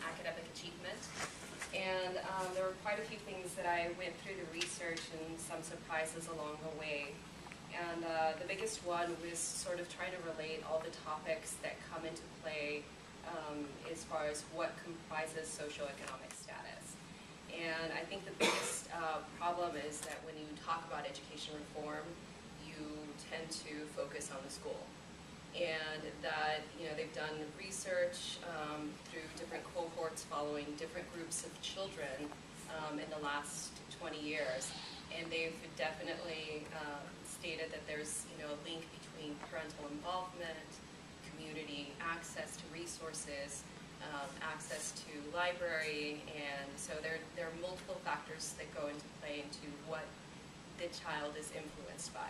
academic achievement. And there were quite a few things that I went through the research and some surprises along the way. And the biggest one was sort of trying to relate all the topics that come into play as far as what comprises socioeconomic status. And I think the biggest problem is that when you talk about education reform, you tend to focus on the school. And that, they've done research through different cohorts following different groups of children in the last 20 years. And they've definitely stated that there's, a link between parental involvement, community access to resources, access to library, and so there are multiple factors that go into play into what the child is influenced by.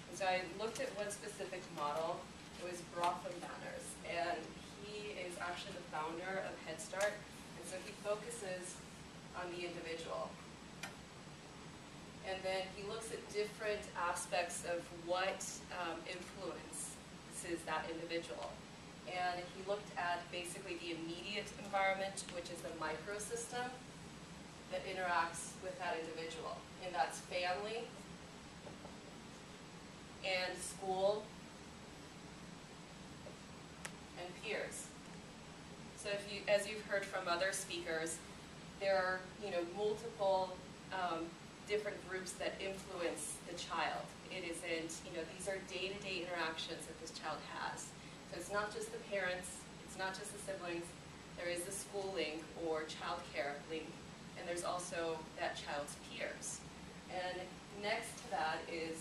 And so I looked at one specific model. It was Bronfenbrenner's, and he is actually the founder of Head Start, and so he focuses on the individual. And then he looks at different aspects of what influences that individual. And he looked at basically the immediate environment, which is the microsystem that interacts with that individual. And that's family and school and peers. So as you've heard from other speakers, there are multiple different groups that influence the child. It isn't, these are day-to-day interactions that this child has. So it's not just the parents, it's not just the siblings, there is the school link or child care link, and there's also that child's peers. And next to that is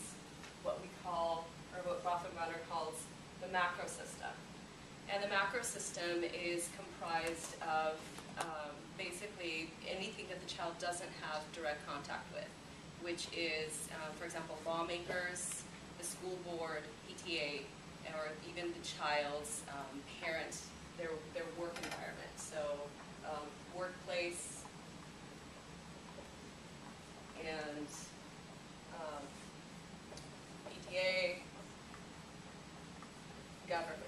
what we call, or what Bronfenbrenner calls, the macro system. And the macro system is comprised of basically anything that the child doesn't have direct contact with, which is, for example, lawmakers, the school board, PTA, or even the child's parents, their work environment. So workplace and PTA, government.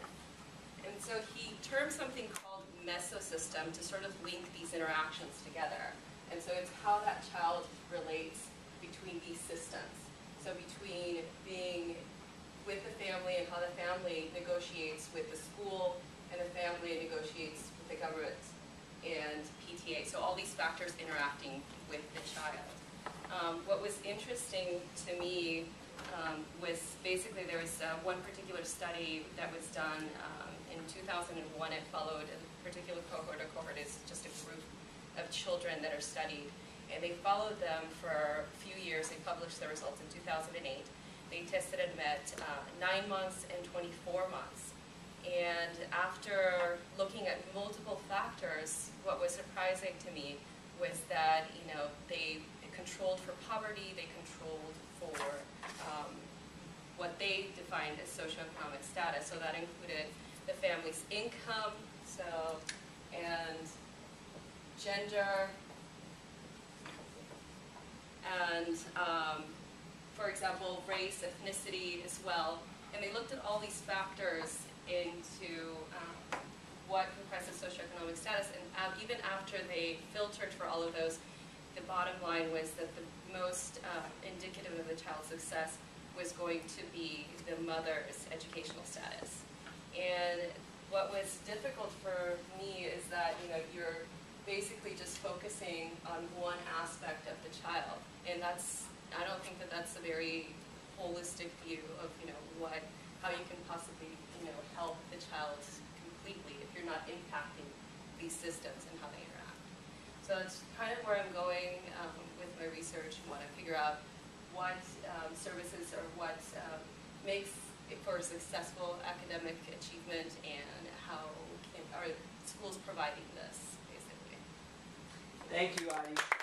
And so he termed something called mesosystem to sort of link these interactions together. And so it's how that child relates between these systems. So between being with the family and how the family negotiates with the school, and the family negotiates with the government and PTA. So all these factors interacting with the child. What was interesting to me was basically there was one particular study that was done in 2001. It followed a particular cohort. A cohort is just a group of children that are studied. And they followed them for a few years. They published the results in 2008. They tested and met 9 months and 24 months. And after looking at multiple factors, what was surprising to me was that they controlled for poverty, they controlled for what they defined as socioeconomic status. So that included the family's income, and gender, and for example, race, ethnicity as well. And they looked at all these factors into what comprises socioeconomic status, and even after they filtered for all of those, the bottom line was that the most indicative of the child's success was going to be the mother's educational status. And what was difficult for me is that you're basically just focusing on one aspect of the child, and I don't think that that's a very holistic view of how you can possibly help the child completely if you're not impacting these systems and how they interact. So that's kind of where I'm going with my research. I want to figure out what services or what makes for successful academic achievement, and how are schools providing this, basically. Thank you, Adi.